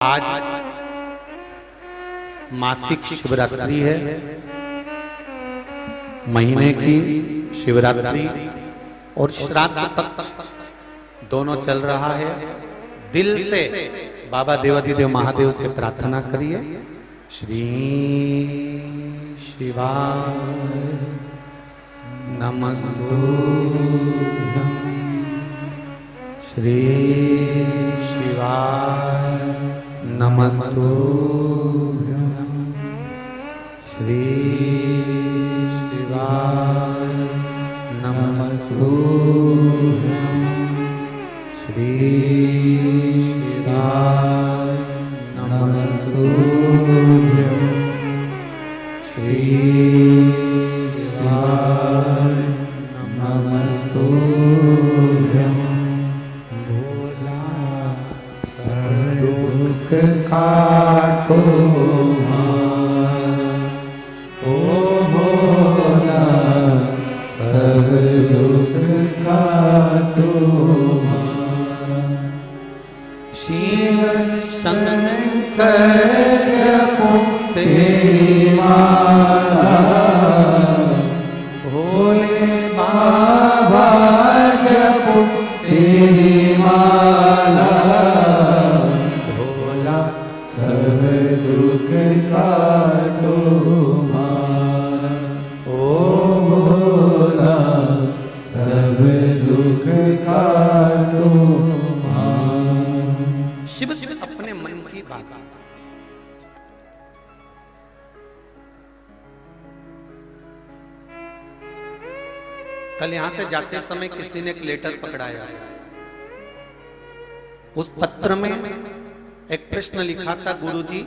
आज मासिक शिवरात्रि है। महीने की शिवरात्रि और श्राद्ध पक्ष दोनों चल रहा है। दिल से बाबा देवाधिदेव महादेव से प्रार्थना करिए। श्री शिवाय नमस्तुभ्यं। श्री शिवाय नमस्तुभ्यं। श्री शिवाय नमस्तुभ्यं। श्री शिवाय नमस्तुभ्यं। श्री शिवाय नमस्तुभ्यं। भोला सब दुख काटो ओ भोला सब दुख काटो। शिव शंकर जपो तेरी माला, भोले बाबा जपो तेरी माला। भोला सब दुख काटो मारा, ओ भोला सब दुख काटो मारा। शिव से अपने मन की बात। कल यहां से जाते समय किसी ने एक लेटर पकड़ाया। उस पत्र में एक प्रश्न लिखा था, गुरुजी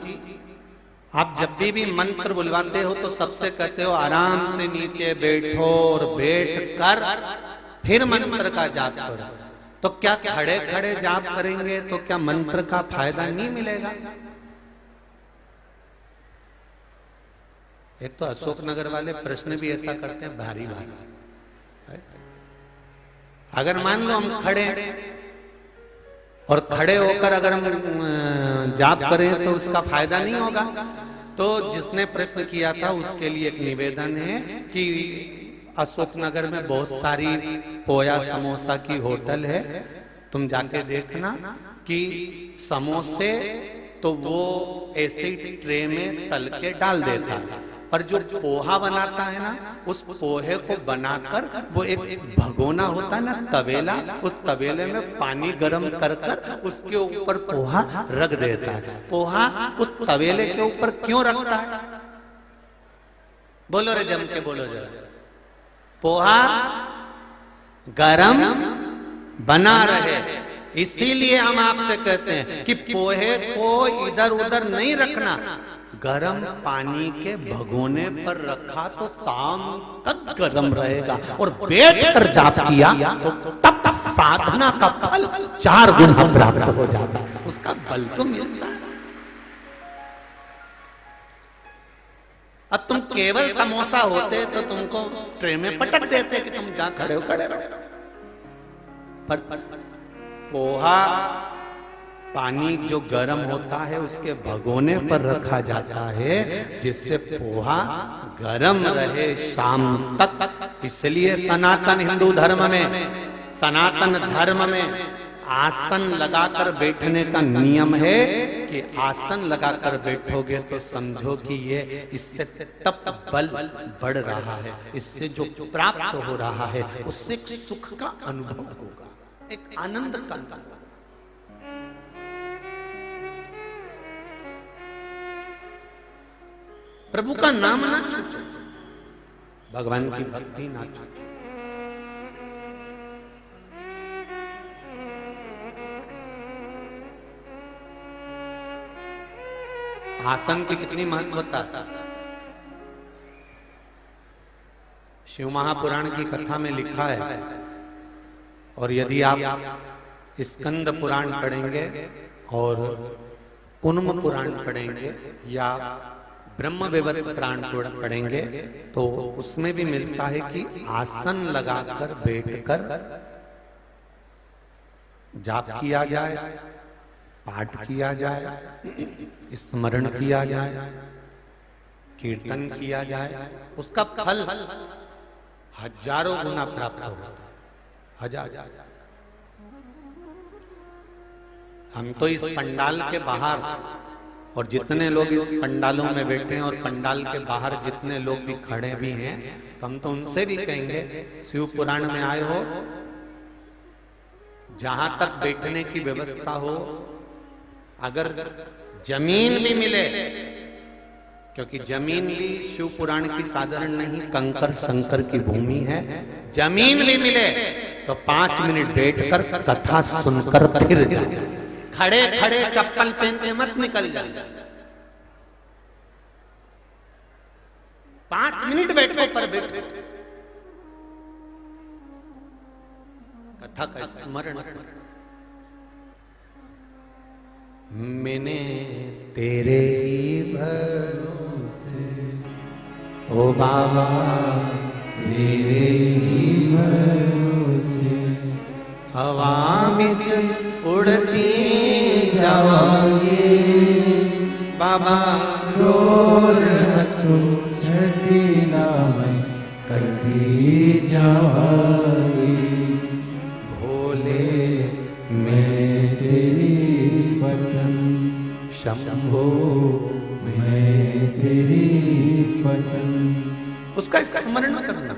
आप जब भी मंत्र बुलवाते हो तो सबसे कहते हो आराम से नीचे बैठो और बैठ कर फिर मंत्र का जाप करो। तो क्या खड़े खड़े जाप करेंगे तो क्या मंत्र का फायदा नहीं मिलेगा? एक तो अशोकनगर वाले प्रश्न भी ऐसा करते हैं, भारी भारी। अगर मान लो हम खड़े और खड़े होकर अगर हम जाप करें तो उसका फायदा नहीं होगा। तो जिसने प्रश्न किया था उसके लिए एक निवेदन है कि अशोकनगर में बहुत सारी पोया समोसा की होटल है, तुम जाके देखना कि समोसे तो वो ऐसे ही ट्रे में तल के डाल देता है, पर जो पोहा बनाता है ना उस पोहे को बनाकर वो एक भगोना होता है ना, तवेला, उस तवेले में पानी गर्म कर कर उसके ऊपर पोहा रख देता है। पोहा उस तवेले के ऊपर क्यों रखता है? बोलो रे, जम के बोलो जरा। पोहा गरम बना रहे, इसीलिए हम आपसे कहते हैं कि पोहे को इधर उधर नहीं रखना, गरम पानी के भगोने पर रखा तो शाम तक गरम रहेगा। और बैठ कर जाप किया तो तब साधना का फल 4 गुना प्राप्त हो जाता, उसका बल तो मिलता है। अब तुम केवल समोसा होते तो तुमको ट्रे में पटक देते कि तुम जा खड़े हो, खड़े रहो। पर पोहा पानी जो गर्म होता है उसके भगोने पर रखा जाता है जिससे पोहा गर्म रहे शाम तक। इसलिए सनातन हिंदू धर्म में, सनातन धर्म में आसन लगाकर बैठने का नियम है कि आसन लगाकर बैठोगे तो समझो कि ये इससे तप बल बढ़ रहा है, इससे जो प्राप्त हो रहा है उससे एक सुख का अनुभव होगा, एक आनंद का अनुभव। प्रभु का नाम ना छूटो, भगवान की भक्ति ना छूटो। आसन की कितनी महत्वता है। शिव महापुराण की कथा में लिखा है, और यदि आप स्कंद पुराण पढ़ेंगे और कुन्म पुराण पढ़ेंगे या ब्रह्म वैवर्त पुराण पढ़ेंगे तो उसमें भी मिलता है कि आसन लगाकर बैठकर जाप किया जाए पाठ किया जाए, स्मरण किया जाए, कीर्तन किया जाए, उसका फल हजारों गुना प्राप्त होगा। हजार। हम तो इस पंडाल के बाहर और जितने लोग इस पंडालों में बैठे हैं और पंडाल के बाहर जितने लोग भी खड़े भी हैं, तो हम तो उनसे भी कहेंगे, शिव पुराण में आए हो, जहां तक बैठने की व्यवस्था हो, अगर जमीन भी मिले, क्योंकि जमीन भी शिव पुराण की साधारण नहीं, कंकर शंकर की भूमि है, जमीन भी मिले तो 5 मिनट बैठकर कथा सुनकर फिर जाए। खड़े खड़े चप्पल पहन के मत निकल जाए। 5 मिनट बैठो पर बैठो, कथा का स्मरण करो। मैंने तेरे ही भरोसे, ओ बाबा तेरे ही भरोसे, हवा में उड़ती जावांगे बाबा, डोर हथु छठी नामय करती जावांगी, भोले मैं तेरी पतन, शंभो मैं तेरी पतन। उसका स्मरण करना।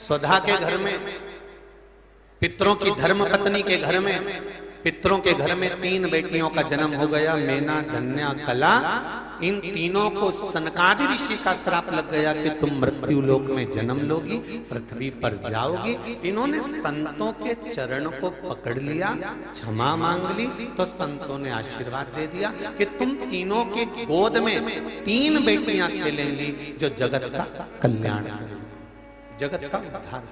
स्वधा के घर में, पितरों की धर्म पत्नी के घर में, पितरों के घर में 3 बेटियों का जन्म हो गया, मैना, धन्या, कला। इन तीनों को सनकादि ऋषि का श्राप लग गया कि तुम मृत्यु लोक में जन्म लोगी, पृथ्वी पर जाओगी। इन्होंने संतों के चरण को पकड़ लिया, क्षमा मांग ली, तो संतों ने आशीर्वाद दे दिया कि तुम तीनों के गोद में 3 बेटियां खेलेंगी जो जगत का कल्याण करेंगी, जगत का उद्धार।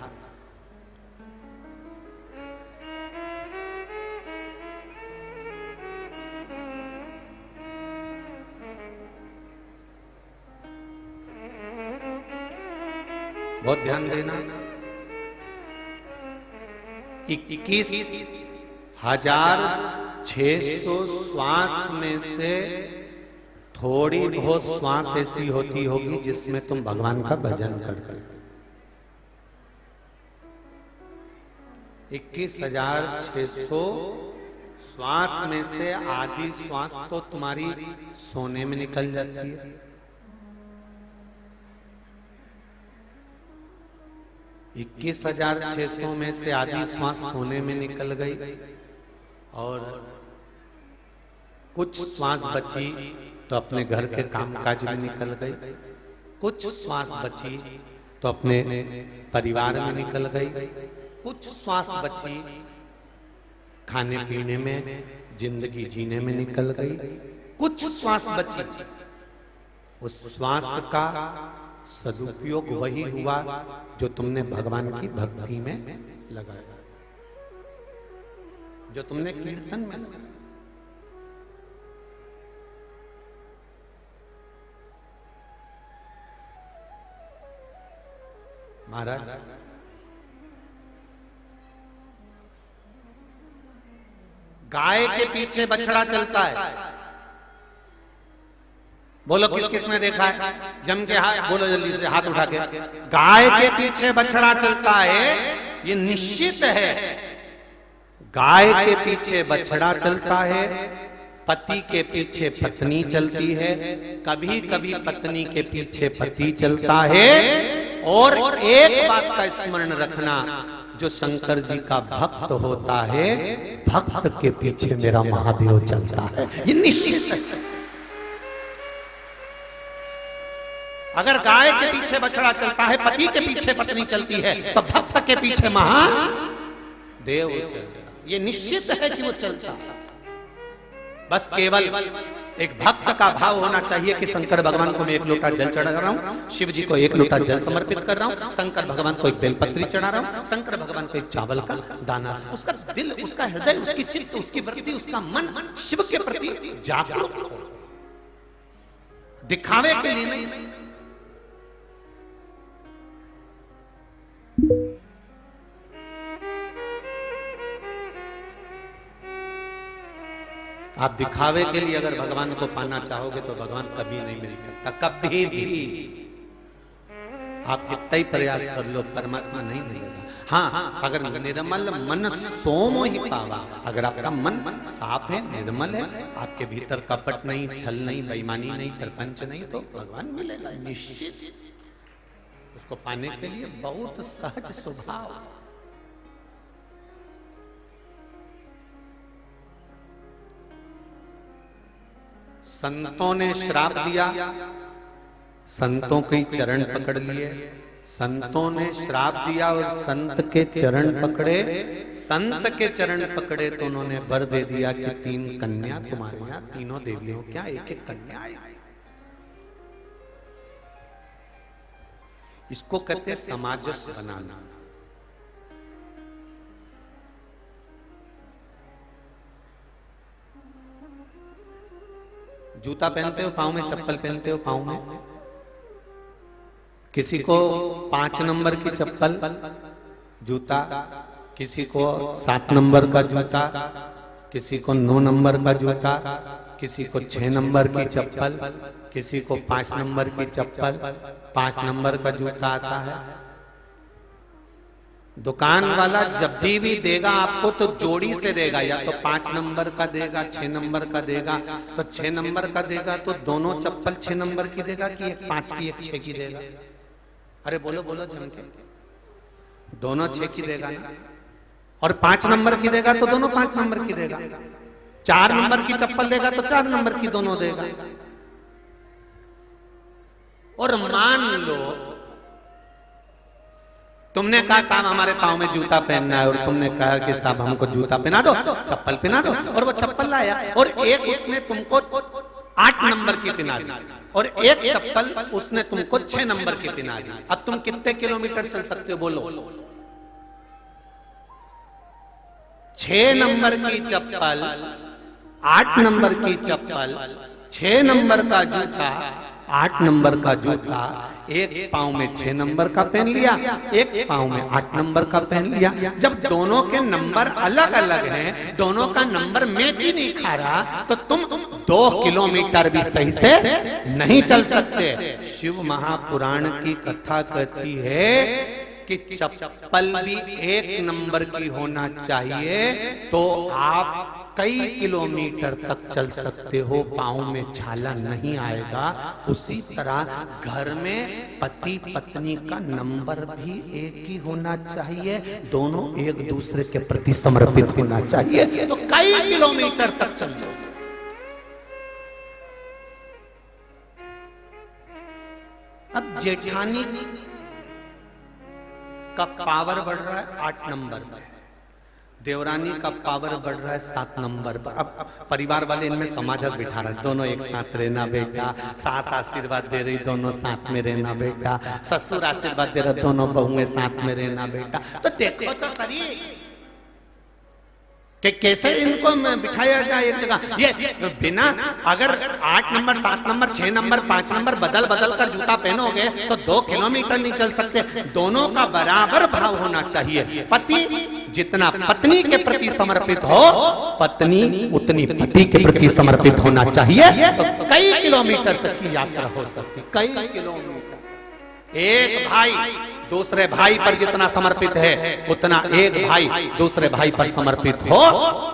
बहुत ध्यान देना। 21,600 श्वास में से थोड़ी बहुत श्वास ऐसी होती होगी जिसमें तुम भगवान का भजन करते। 21,600 श्वास में से आधी श्वास तो तुम्हारी सोने में निकल जाती है, 21,600 में से आधी श्वास सोने में निकल गई और कुछ श्वास बची तो अपने घर के कामकाज में निकल गई, कुछ श्वास बची तो अपने परिवार में निकल गई, कुछ श्वास बची खाने पीने में, जिंदगी जीने में निकल गई, कुछ श्वास बची। उस श्वास का सदुपयोग वही हुआ जो तुमने भगवान की भक्ति में लगाया, जो तुमने कीर्तन में लगाया। महाराज गाय के पीछे बछड़ा चलता है। बोलो किस किसने देखा है? जम के हाथ बोलो जल्दी से, हाथ उठा के। गाय के पीछे बछड़ा चलता है, ये निश्चित है। गाय के पीछे बछड़ा चलता है, पति के पीछे पत्नी चलती है, कभी कभी पत्नी के पीछे पति चलता है। और एक बात का स्मरण रखना, जो शंकर जी का भक्त होता है, भक्त के पीछे मेरा महादेव चलता है, ये निश्चित है। अगर गाय के पीछे बछड़ा चलता है, पति के पीछे पत्नी चलती है, तो भक्त के पीछे महादेव चलता है, ये निश्चित है कि वो चलता है। बस केवल एक भक्त का भाव होना चाहिए कि शंकर भगवान को मैं 1 लोटा जल चढ़ा रहा हूं, शिव जी को 1 लोटा जल समर्पित कर रहा हूं, शंकर भगवान को 1 बेलपत्री चढ़ा रहा हूं, शंकर भगवान को 1 चावल का दाना। उसका दिल, उसका हृदय, उसकी चित्त, उसकी वृत्ति, उसका मन शिव के प्रति जागरूक हो, दिखावे के लिए नहीं। आप दिखावे के लिए अगर भगवान को पाना चाहोगे तो भगवान कभी नहीं मिल सकता, कभी भी। आप कितना ही प्रयास कर लो परमात्मा नहीं मिलेगा। हाँ, अगर निर्मल मन सोमो ही पावा, अगर आपका मन साफ है, निर्मल है, आपके भीतर कपट नहीं, छल नहीं, बेईमानी नहीं, प्रपंच नहीं, तो भगवान मिलेगा निश्चित। उसको पाने के लिए बहुत सहज स्वभाव। संतों ने श्राप दिया, संतों के चरण पकड़ लिए, संतों ने श्राप दिया और संत के चरण पकड़े, संत के चरण पकड़े तो उन्होंने वर दे दिया कि 3 कन्या तुम्हारे यहाँ, तीनों देवियों क्या एक एक कन्या आई। इसको कहते सामंजस्य बनाना। जूता पहनते हो पाँव में, चप्पल पहनते हो पाँव में, किसी को 5 नंबर की चप्पल जूता, किसी को 7 नंबर का जूता, किसी को 9 नंबर का जूता, किसी को 6 नंबर की चप्पल, किसी को 5 नंबर की चप्पल, 5 नंबर का जूता आता है। दुकान वाला जब भी देगा आपको तो जोड़ी से देगा, या तो 5 नंबर का देगा, 6 नंबर का देगा। तो 6 नंबर का देगा तो दोनों चप्पल 6 नंबर की देगा कि एक 5 की एक 6 की देगा? अरे बोलो बोलो जम के, दोनों 6 की देगा ना। और 5 नंबर की देगा तो दोनों 5 नंबर की देगा। 4 नंबर की चप्पल देगा तो 4 नंबर की दोनों देगा। और मान लो तुमने कहा साहब हमारे पाँव में जूता पहनना है, और तुमने कहा कि साहब हमको जूता पहना दो, चप्पल पहना दो, और वो चप्पल लाया, और एक उसने तुमको 8 नंबर की पहना दी, और एक चप्पल उसने तुमको 6 नंबर की पहना दी। अब तुम कितने किलोमीटर चल सकते हो बोलो? 6 नंबर की चप्पल, 8 नंबर की चप्पल, 6 नंबर का जूता, 8 नंबर का जूता, एक पाँव में 6 नंबर का पहन लिया, एक पाँव में 8 नंबर का पहन लिया। जब दोनों के नंबर अलग अलग हैं, दोनों का नंबर मैच ही नहीं खा रहा, तो तुम 2 किलोमीटर भी सही से नहीं चल सकते। शिव महापुराण की कथा कहती है कि चप्पल भी 1 नंबर की होना चाहिए तो आप कई किलोमीटर तक चल सकते हो, पाँव में छाला नहीं आएगा। उसी तरह घर में पति पत्नी का नंबर भी एक ही होना चाहिए, दोनों एक दूसरे के प्रति समर्पित होना चाहिए, तो कई किलोमीटर तक चल जाओ। अब जेठानी का पावर बढ़ रहा है 8 नंबर पर, देवरानी का पावर बढ़ रहा है 7 नंबर पर। अब परिवार वाले इनमें समाजस बिठा रहे, दोनों एक साथ रहना बेटा, सास आशीर्वाद दे रही दोनों साथ में रहना बेटा, ससुर आशीर्वाद दे रहे दोनों बहुएं साथ में रहना बेटा। तो देखो तो सही कि कैसे इनको बिठाया जाए एक जगह। ये बिना अगर 8 नंबर 7 नंबर 6 नंबर 5 नंबर बदल बदल कर जूता पहनोगे तो 2 किलोमीटर नहीं चल सकते। दोनों का बराबर भाव होना चाहिए। पति जितना पत्नी के प्रति समर्पित हो, पत्नी उतनी पति के प्रति समर्पित होना चाहिए, तो कई किलोमीटर तक की यात्रा हो सकती, कई किलोमीटर। एक भाई दूसरे भाई पर जितना समर्पित है उतना एक भाई दूसरे भाई पर समर्पित हो,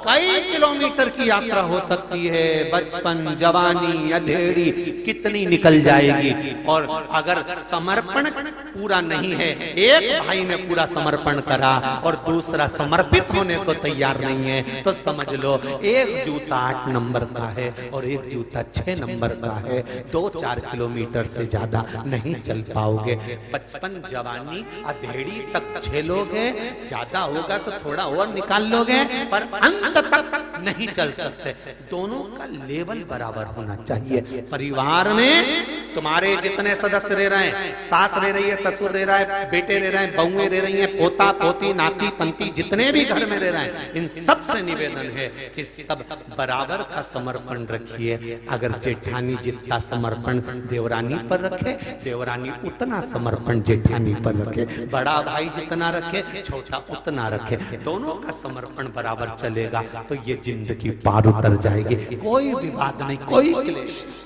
कई किलोमीटर की यात्रा हो सकती है। बचपन जवानी अधेड़ी कितनी निकल जाएगी। और अगर समर्पण पूरा नहीं है, एक भाई ने पूरा समर्पण करा और दूसरा समर्पित होने को तैयार नहीं है, तो समझ लो एक जूता 8 नंबर का है और एक जूता 6 नंबर का है, 2-4 किलोमीटर से ज्यादा नहीं चल पाओगे। बचपन जवानी अधेड़ी तक झेलोगे, ज्यादा होगा तो थोड़ा और निकाल लोगे, पर अंत तक नहीं चल सकते। दोनों का लेवल बराबर होना चाहिए। परिवार में तुम्हारे जितने सदस्य रह रहे हैं, सास रह रही है, ससुर रह रहा है, बेटे रह रहे हैं, बहुएं रह रही हैं, पोता पोती नाती पंती जितने भी घर में रह रहे हैं, इन सब से निवेदन है कि सब बराबर का समर्पण रखिए। अगर जेठानी जितना समर्पण देवरानी पर रखे, देवरानी उतना समर्पण जेठानी पर रखे, बड़ा भाई जितना रखे छोटा उतना रखे, दोनों का समर्पण बराबर चलेगा। तो ये जिंदगी पार उतर जाएगी। कोई विवाद नहीं, कोई क्लेश नहीं,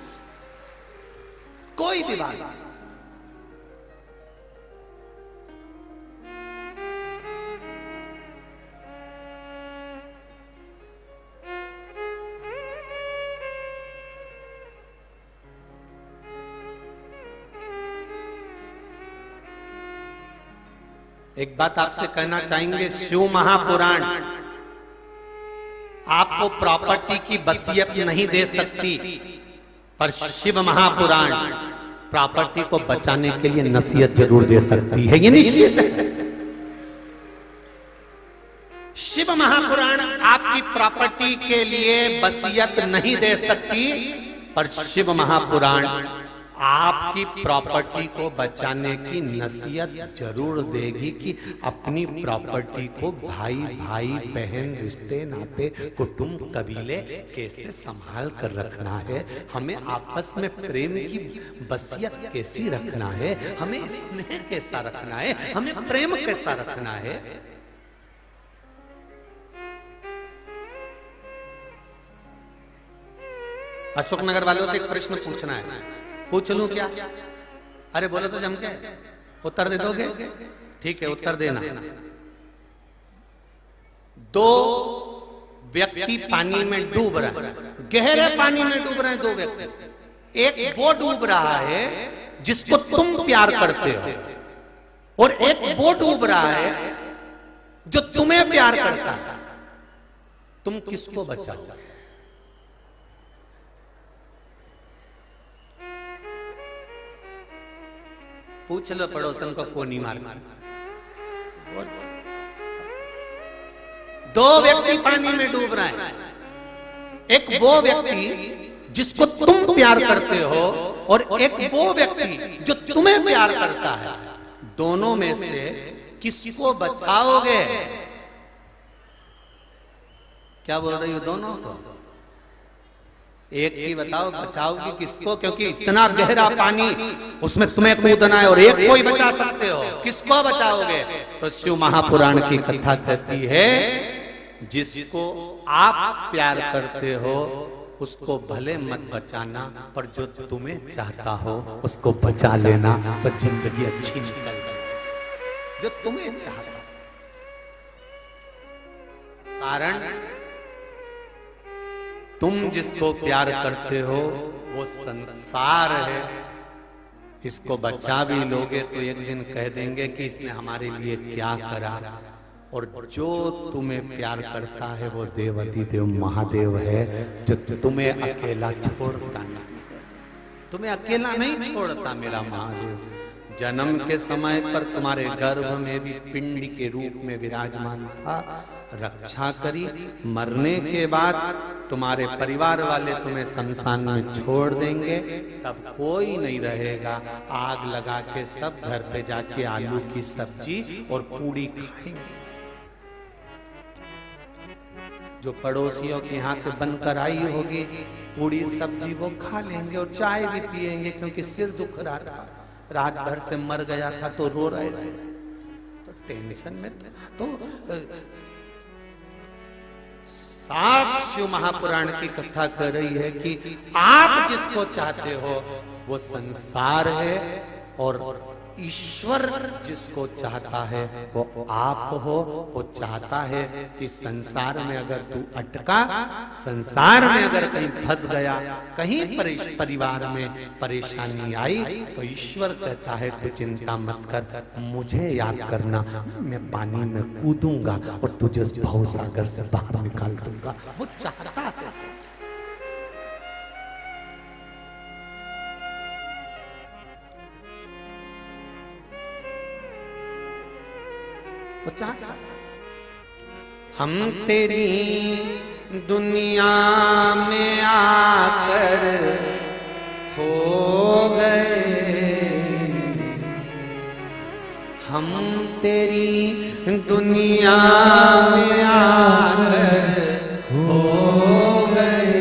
कोई विवाद नहीं। एक बात आपसे कहना चाहेंगे, शिव महापुराण आपको प्रॉपर्टी की वसीयत नहीं दे सकती, पर शिव महापुराण प्रॉपर्टी को बचाने के लिए नसीहत जरूर दे सकती है, ये निश्चित है। शिव महापुराण आपकी प्रॉपर्टी के लिए वसीयत नहीं दे सकती, पर शिव महापुराण आपकी प्रॉपर्टी को बचाने की नसीहत जरूर देगी कि अपनी प्रॉपर्टी को भाई भाई बहन रिश्ते नाते कुटुंब कबीले कैसे संभाल कर रखना है, हमें आपस में प्रेम की वसीयत कैसी रखना है, हमें स्नेह कैसा रखना है, हमें प्रेम कैसा रखना है। अशोकनगर वालों से एक प्रश्न पूछना है, पूछ लूं क्या? अरे बोले तो जम के उत्तर दे दोगे? ठीक है, उत्तर देना। दो व्यक्ति पानी में डूब रहे हैं, गहरे पानी में डूब रहे हैं दो व्यक्ति। एक वो डूब रहा है जिसको तुम प्यार करते हो, और एक वो डूब रहा है जो तुम्हें प्यार करता है। तुम किसको बचाओ? पूछ लो पड़ोसन को, कोनी मार। दो व्यक्ति पानी में डूब रहे हैं, एक वो व्यक्ति जिसको तुम प्यार करते हो और एक वो व्यक्ति जो तुम्हें प्यार करता है। दोनों में से किसको बचाओगे? क्या बोल रही हो? दोनों को? एक ही बताओ, बचाओगी किसको? क्योंकि इतना गहरा पानी, उसमें तुम्हें कूदना है और एक को ही बचा सकते हो, किसको बचाओगे? तो शिव महापुराण की कथा कहती है, जिसको आप प्यार करते हो उसको भले मत बचाना, पर जो तुम्हें चाहता हो उसको बचा लेना, तो जिंदगी अच्छी निकल जाएगी। जो तुम्हें चाहता, कारण तुम जिसको प्यार करते हो वो संसार है। इसको बचा भी लोगे तो एक दिन कह देंगे कि इसने हमारे लिए क्या करा। और जो तुम्हें प्यार करता है वो देवती देव महादेव है, जो तुम्हें अकेला छोड़ता नहीं, तुम्हें अकेला नहीं छोड़ता मेरा महादेव। जन्म के समय पर तुम्हारे गर्भ में भी पिंड के रूप में विराजमान था, रक्षा करी। मरने के बाद तुम्हारे परिवार वाले तुम्हें शमशान में छोड़ देंगे, तब कोई नहीं रहेगा। आग लगा के सब घर पे जाके आलू की सब्जी और पूड़ी खाएंगे। जो पड़ोसियों के यहाँ से बनकर आई होगी पूड़ी सब्जी वो खा लेंगे और चाय भी पिएंगे, क्योंकि सिर दुख रहा था, रात भर से मर गया था तो रो रहे थे, तो टेंशन में थे। तो सात शिव महापुराण की कथा कह रही है कि आप जिसको चाहते हो वो संसार है, और ईश्वर जिसको चाहता है वो आप हो। वो चाहता है कि संसार में अगर तू अटका, संसार में अगर कहीं फंस गया, कहीं परिवार में परेशानी आई, तो ईश्वर कहता है तू चिंता मत कर, मुझे याद करना, मैं पानी में कूदूंगा और तुझे उस भवसागर से बाहर निकाल दूंगा। वो चाहता है। हम तेरी दुनिया में आकर खो गए, हम तेरी दुनिया में आकर खो गए,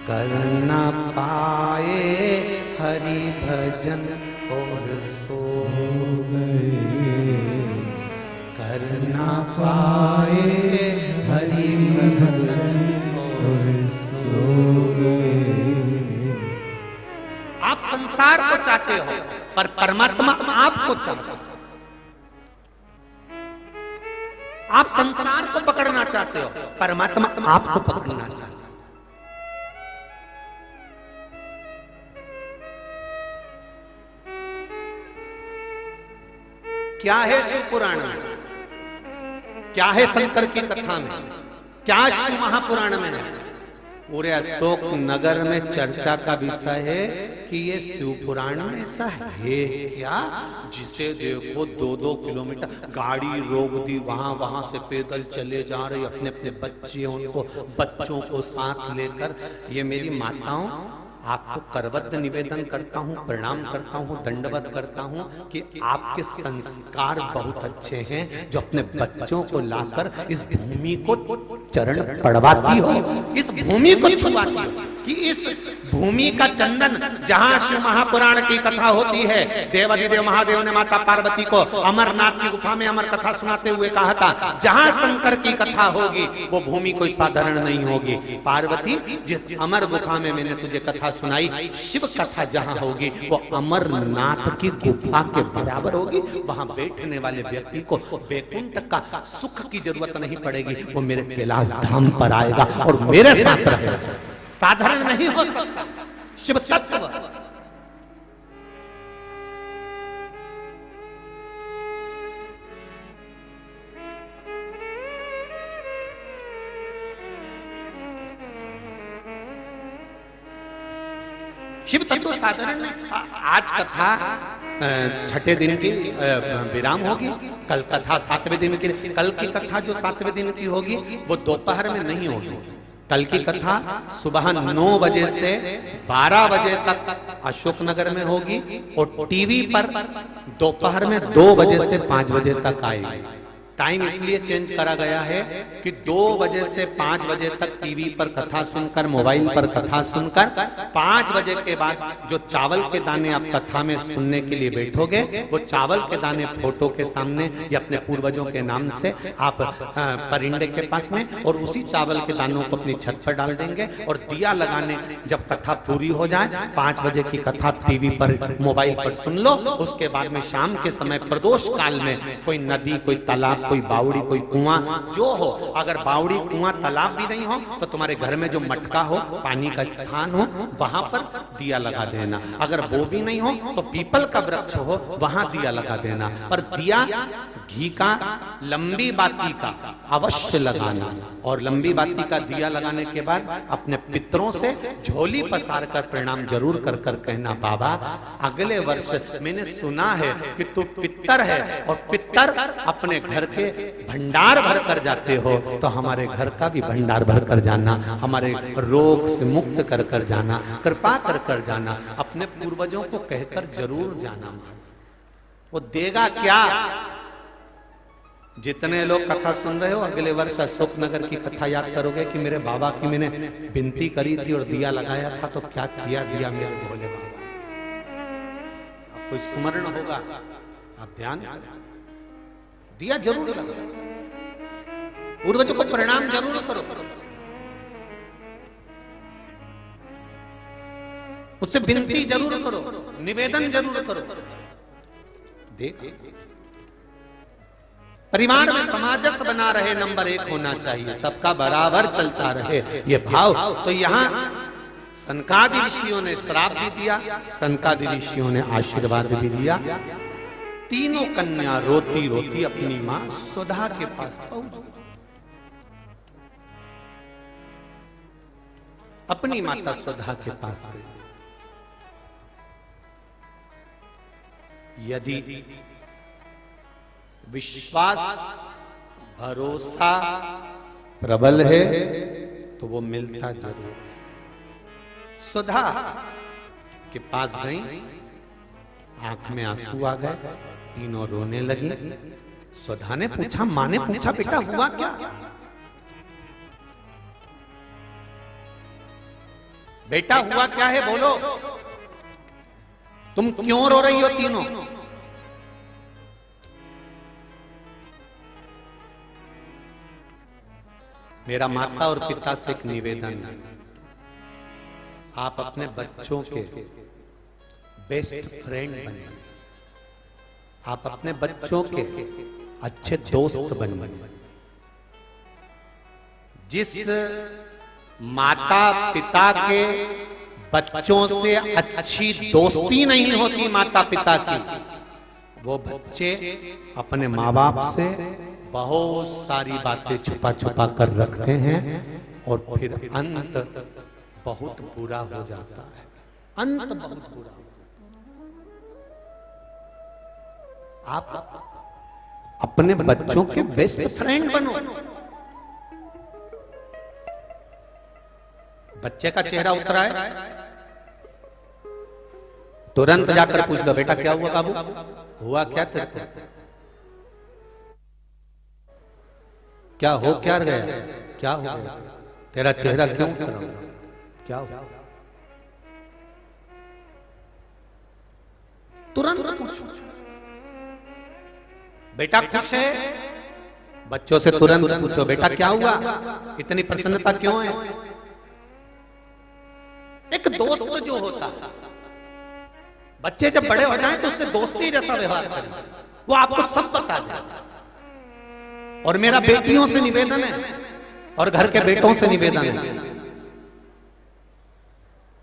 कर न पाए हरि भजन और सो गए, कर ना पाए हरि भजन और सो गए। आप संसार को चाहते हो पर परमात्मा आपको चाहता है। आप संसार को पकड़ना चाहते हो, परमात्मा आपको पकड़ना चाहता है। क्या है शिव पुराण में, क्या है शंकर की कथा में, क्या शिव महापुराण में है? पूरे अशोक नगर में चर्चा का विषय है कि ये शिव पुराण में ऐसा है क्या, जिसे देखो 2-2 किलोमीटर गाड़ी रोक दी, वहां से पैदल चले जा रहे अपने अपने बच्चे, उनको बच्चों को साथ लेकर। ये मेरी माताओं, आपको करवत निवेदन करता हूँ, प्रणाम करता हूँ, दंडवत करता हूँ कि आपके संस्कार बहुत अच्छे हैं, जो अपने बच्चों को लाकर इस भूमि को चरण पड़वाती हो, इस भूमि को छुपाती हो, कि इस भूमि का चंदन जहां शिव महापुराण की कथा होती है। देवाधिदेव महादेव ने माता पार्वती को अमरनाथ की गुफा में अमर कथा सुनाते हुए कहा था, जहां शंकर की कथा होगी वो भूमि कोई साधारण नहीं होगी। पार्वती, जिस अमर गुफा में मैंने तुझे कथा सुनाई, शिव कथा जहां होगी वो अमरनाथ की गुफा के बराबर होगी। वहां बैठने वाले व्यक्ति को वैकुंठ का सुख की जरूरत नहीं पड़ेगी, वो मेरे कैलाश धाम पर आएगा और मेरे साथ रहेगा। साधारण नहीं हो सकता शिव तत्व। शिव तत्व साधारण नहीं। आज कथा छठे दिन की विराम होगी, कल कथा 7वें दिन की। कल की कथा जो 7वें दिन की होगी वो दोपहर में नहीं होगी। कल की कथा सुबह 9 बजे से 12 बजे तक अशोकनगर में होगी और टीवी पर दोपहर में 2 बजे से 5 बजे तक आएगी। टाइम इसलिए चेंज करा गया है कि 2 बजे से 5 बजे तक टीवी पर कथा सुनकर, मोबाइल पर कथा सुनकर, 5 बजे के बाद जो चावल के दाने आप कथा में सुनने के लिए बैठोगे, वो चावल के दाने फोटो के सामने या अपने पूर्वजों के नाम से आप परिंदे के पास में, और उसी चावल के दानों को अपनी छत पर डाल देंगे और दिया लगाने। जब कथा पूरी हो जाए, 5 बजे की कथा टीवी पर, मोबाइल पर सुन लो। उसके बाद में शाम के समय प्रदोष काल में कोई नदी, कोई तालाब, कोई बावड़ी, कोई कुआं जो हो, अगर बावड़ी, कुआं, तालाब भी नहीं हो तो तुम्हारे घर में जो मटका हो, पानी का स्थान हो, वहां पर दिया लगा देना। अगर वो भी नहीं हो तो पीपल का वृक्ष हो, वहां दिया लगा देना। पर दिया घी का, लंबी बाती का अवश्य लगाना। और लंबी बाती का दिया लगाने के बाद अपने पितरों से झोली पसार कर प्रणाम जरूर कर कर कहना, बाबा अगले वर्ष मैंने सुना है कि तू पितर है और पितर अपने घर के भंडार भर कर जाते हो, तो हमारे घर का भी भंडार भर कर जाना, हमारे रोग से मुक्त कर कर जाना, कृपा कर कर जाना। अपने पूर्वजों को कहकर जरूर जाना। वो देगा क्या? जितने लोग कथा सुन रहे हो, अगले वर्ष अशोकनगर की कथा याद करोगे कि मेरे बाबा की मैंने विनती करी थी और दिया लगाया था, तो क्या किया दिया मेरे भोले बाबा। आपको स्मरण होगा, आप ध्यान दिया जरूर लगा, पूर्वजों को प्रणाम जरूर करो, उससे विनती जरूर करो, निवेदन जरूर करो। देख, परिवार में समाजस बना रहे, नंबर 1 होना चाहिए, सबका बराबर चलता रहे, ये भाव। तो यहाँ सनकादि ऋषियों ने श्राप भी दिया, सनकादि ऋषियों ने आशीर्वाद भी दिया। तीनों कन्या रोती रोती अपनी मां सुधा के पास पहुंच गई। अपनी माता सुधा के पास गई। यदि विश्वास, भरोसा प्रबल है तो वो मिलता जरूर। सुधा के पास गई, आंख में आंसू आ गए, तीनों रोने लगी। सुधा ने पूछा, मां ने पूछा, बेटा हुआ क्या? बेटा हुआ क्या है, बोलो, तुम क्यों रो रही हो तीनों? मेरा माता और पिता से एक निवेदन है, आप अपने बच्चों के बेस्ट फ्रेंड बनिए, आप अपने बच्चों के अच्छे दोस्त बनिए। जिस माता पिता के बच्चों से अच्छी दोस्ती नहीं होती माता पिता की, वो बच्चे अपने माँ बाप से बहुत सारी बातें छुपा छुपा कर रखते हैं और फिर अंत बहुत बुरा हो जाता है, अंत बहुत बुरा हो जाता है। आप अपने बच्चों के बेस्ट फ्रेंड बनो। बच्चे का चेहरा उतरा है, तुरंत जाकर पूछ लो, बेटा क्या हुआ बाबू, हुआ क्या तेरे को, क्या हो क्या गया, क्या हो गया, तेरा चेहरा क्यों उतरा, क्या हुआ, तुरंत पूछो। बेटा खुश है, बच्चों से तुरंत पूछो, बेटा क्या हुआ, इतनी प्रसन्नता क्यों है। एक दोस्त जो होता है, बच्चे जब बड़े हो जाएं तो उससे दोस्ती जैसा व्यवहार करें, वो आपको सब बता देगा। और मेरा बेटियों से निवेदन है और घर के बेटों से निवेदन है,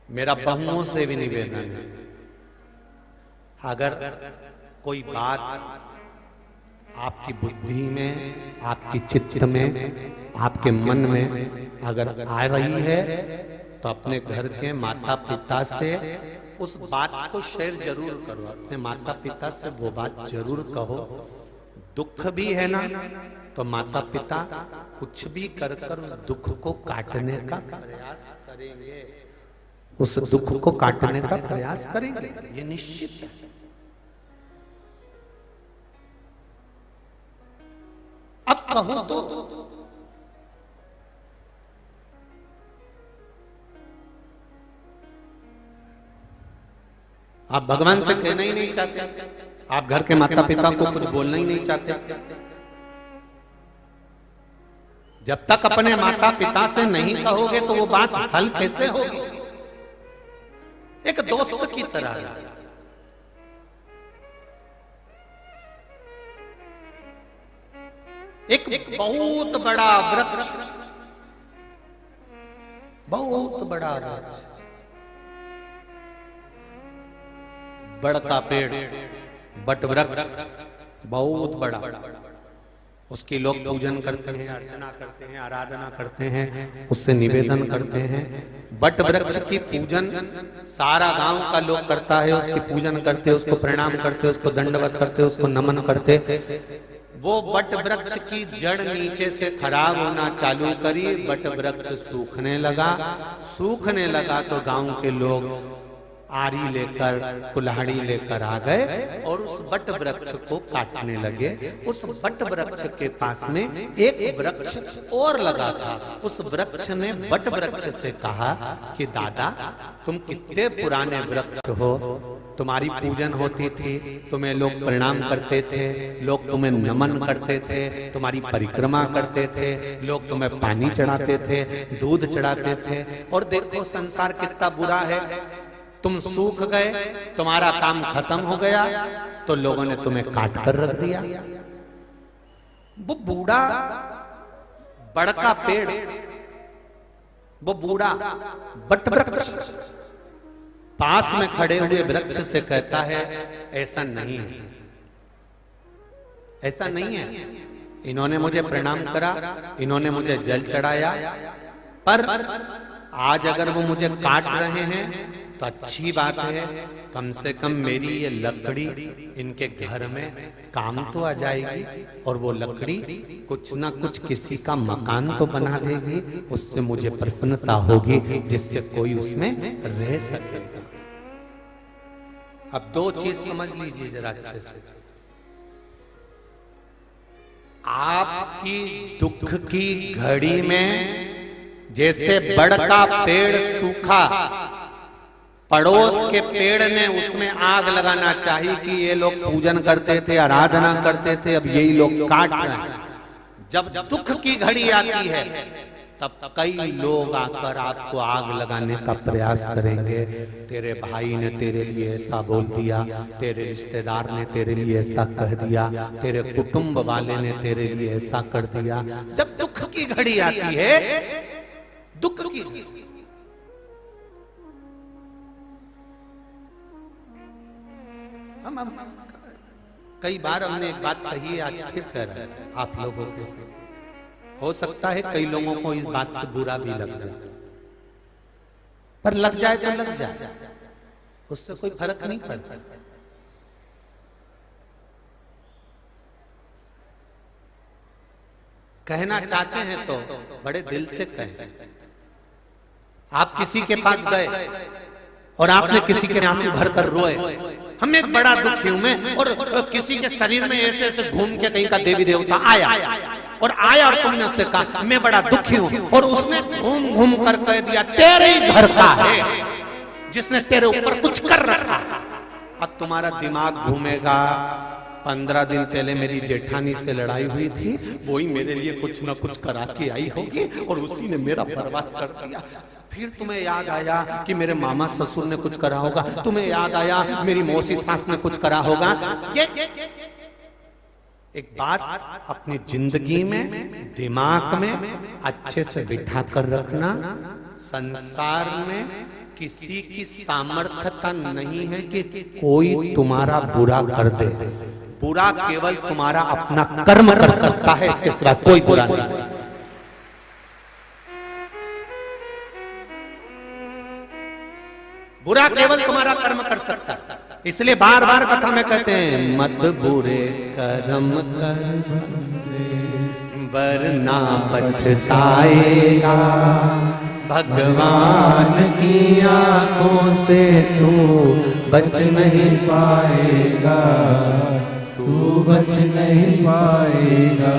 मेरा बहुओं से भी निवेदन है, अगर कोई बात आपकी बुद्धि में, आपकी चित्त में, आपके मन में अगर आ रही है तो अपने घर के माता पिता से उस बात को शेयर जरूर करो, अपने माता पिता से वो बात जरूर कहो। दुख भी है ना तो माता पिता कुछ भी कर कर उस दुख को काटने का प्रयास करेंगे, उस दुख को काटने का प्रयास करेंगे, ये निश्चित है। अब कहो तो आप भगवान से कहना ही नहीं चाहते, आप घर के माता पिता को कुछ बोलना ही नहीं चाहते। जब तक अपने माता पिता से नहीं कहोगे तो वो बात हल कैसे होगी। एक दोस्त की तरह एक बहुत बड़ा वृक्ष, बहुत बड़ा वृक्ष, बड़का पेड़, बट वृक्ष बहुत बड़ा, उसकी लोग पूजन करते हैं, अर्चना करते हैं, आराधना करते हैं, उससे निवेदन करते हैं। बट वृक्ष की पूजन सारा गांव का लोग करता है, उसकी पूजन करते, उसको प्रणाम करते, उसको दंडवत करते, उसको नमन करते। वो बट वृक्ष की जड़ नीचे से खराब होना चालू करी, बट वृक्ष सूखने लगा। सूखने लगा तो गांव के लोग आरी लेकर, कुल्हाड़ी लेकर आ गए और उस बट वृक्ष को काटने लगे। उस बट वृक्ष के पास में एक वृक्ष और लगा था। उस वृक्ष ने बट वृक्ष से कहा कि दादा तुम कितने पुराने वृक्ष हो, तुम्हारी पूजन होती थी, तुम्हें लोग प्रणाम करते थे, लोग तुम्हें नमन करते थे, तुम्हारी परिक्रमा करते थे, लोग तुम्हें पानी चढ़ाते थे, दूध चढ़ाते थे, और देखो संसार कितना बुरा है, तुम सूख गए, तुम्हारा काम खत्म हो गया, तो लोगों ने तुम्हें काट कर रख दिया। वो बूढ़ा बड़का पेड़, वो बूढ़ा बट वृक्ष पास में खड़े हुए वृक्ष से कहता है ऐसा नहीं है, ऐसा नहीं है। इन्होंने मुझे प्रणाम करा, इन्होंने मुझे जल चढ़ाया, पर आज अगर वो मुझे काट रहे हैं तो अच्छी बात है, कम से कम मेरी ये लकड़ी इनके घर में काम तो आ जाएगी, और वो लकड़ी कुछ ना कुछ किसी का मकान तो बना देगी, उससे मुझे प्रसन्नता होगी, जिससे कोई उसमें रह सकेगा। अब दो चीज समझ लीजिए जरा अच्छे से, आपकी दुख की घड़ी में जैसे बड़ का पेड़ सूखा, पड़ोस के पेड़ ने उसमें आग लगाना चाहिए कि ये लोग पूजन करते थे, आराधना करते थे, अब यही लोग काट रहे हैं। जब दुख की घड़ी आती है तब कई लोग आकर आपको आग लगाने का प्रयास करेंगे। तेरे भाई ने तेरे लिए ऐसा बोल दिया, तेरे रिश्तेदार ने तेरे लिए ऐसा कह दिया, तेरे कुटुंब वाले ने तेरे लिए ऐसा कर दिया। जब दुख की घड़ी आती है, दुख की हम कई बार हमने एक बात कही है, आज फिर कह रहे हैं आप लोगों के साथ। हो सकता है कई लोगों को इस बात से बुरा भी लग जाए, पर लग जाए तो लग जाए, उससे कोई फर्क नहीं पड़ता। कहना चाहते हैं तो बड़े दिल से कहें। आप किसी के पास गए और आपने किसी के आंसू भर कर रोए, हमें एक बड़ा दुखी हूं मैं, और किसी के शरीर में ऐसे ऐसे घूम के कहीं का देवी देवता आया और तुमने उससे कहा मैं बड़ा दुखी हूं, और उसने घूम घूम कर कह दिया तेरे ही घर का है जिसने तेरे ऊपर कुछ कर रखा। अब तुम्हारा दिमाग घूमेगा, 15 दिन पहले मेरी जेठानी से लड़ाई हुई थी, वही मेरे लिए कुछ न कुछ करा के आई होगी और उसी ने मेरा बर्बाद कर दिया। फिर तुम्हें याद आया कि मेरे मामा ससुर ने कुछ करा होगा, तुम्हें याद आया मेरी मौसी सास ने कुछ करा होगा। ये एक बात अपनी जिंदगी में, दिमाग में अच्छे से बिठा कर रखना, संसार में किसी की सामर्थ्यता नहीं है कि कोई तुम्हारा बुरा कर दे। बुरा केवल तुम्हारा अपना कर्म कर सकता है, इसके सिवा कोई बुरा नहीं। बुरा केवल तुम्हारा कर्म कर सकता है। इसलिए बार बार कथा में कहते हैं मत बुरे कर्म कर वरना पछताएगा, भगवान की आंखों से तू बच नहीं पाएगा, तू बच नहीं पाएगा।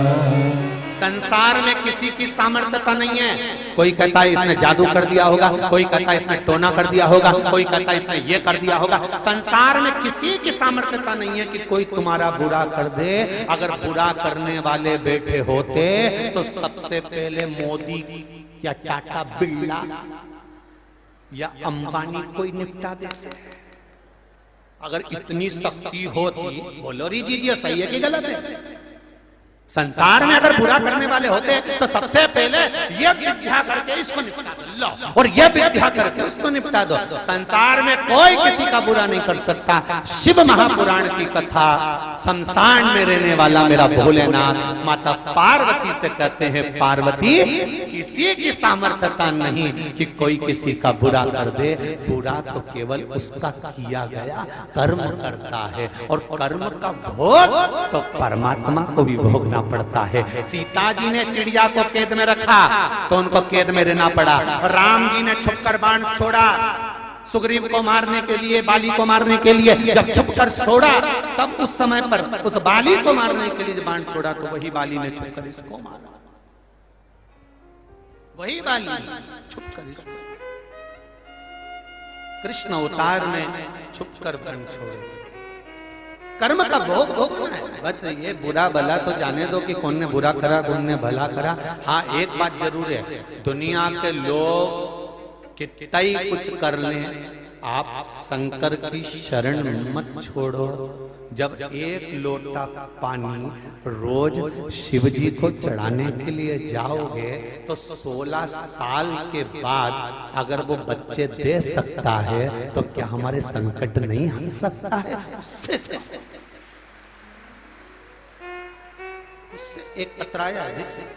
संसार में किसी की सामर्थ्यता नहीं है। कोई कहता है इसने जादू कर दिया होगा, कोई कहता है इसने टोना कर दिया होगा, कोई कहता है इसने ये कर दिया होगा। संसार में किसी की सामर्थ्यता नहीं है कि कोई तुम्हारा बुरा कर दे। अगर बुरा करने वाले बैठे होते तो सबसे पहले मोदी या टाटा बिरला या अंबानी कोई निपटा देते। अगर इतनी शक्ति होती, बोलो री जी सही है कि गलत है? संसार में अगर बुरा करने वाले होते तो सबसे पहले ये विद्या करके इसको निपटा दो, और ये विद्या करके उसको निपटा दो। संसार में कोई किसी का बुरा नहीं कर सकता। शिव महापुराण की कथा, शमशान में रहने वाला मेरा भोलेनाथ माता पार्वती से कहते हैं, पार्वती किसी की सामर्थ्यता नहीं कि कोई किसी का बुरा कर दे। बुरा तो केवल उसका किया गया कर्म करता है, और कर्म का भोग तो परमात्मा को भी भोगना पड़ता है। सीता जी ने चिड़िया को कैद में रखा तो उनको कैद में रहना पड़ा। राम जी ने छुपकर बाण छोड़ा सुग्रीव को मारने के लिए, बाली को मारने के लिए। जब छुपकर छोड़ा तब उस समय पर उस बाली को मारने के लिए बाण छोड़ा तो वही बाली ने छुपकर इसको मारा, वही बाली छुपकर इसको। कृष्ण अवतार में छुपकर बाण छोड़े। कर्म का भोग भोगना है। बस ये बुरा भला तो जाने दो कि कौन ने बुरा करा कौन ने भला करा। हाँ एक बात जरूर है, दुनिया के लोग कितना ही कुछ कर लें, आप शंकर की शरण मत छोड़ो। जब एक लोटा पानी रोज शिव जी को चढ़ाने के लिए जाओगे तो 16 साल के बाद अगर वो बच्चे दे सकता है तो क्या हमारे संकट नहीं हल सकता है? उससे एक पत्राया है, देखिए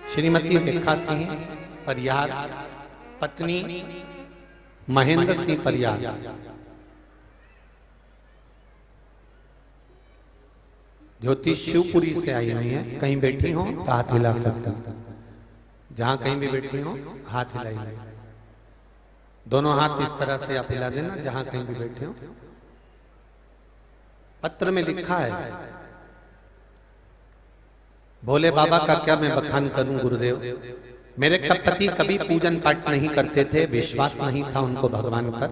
श्रीमती रेखा सिंह परिहार पत्नी महेंद्र सिंह परियार, ज्योति शिवपुरी से आई हुई है। कहीं बैठी हो तो हाथ हिला सकते हो, जहां कहीं भी बैठी हो हाथ हिलाइए, दोनों हाथ इस तरह से आप हिला देना जहां कहीं भी बैठे हो। पत्र में लिखा है, भोले बाबा का क्या मैं बखान करूं गुरुदेव, मेरे पति कभी पूजन पाठ नहीं करते थे, विश्वास नहीं था उनको भगवान पर,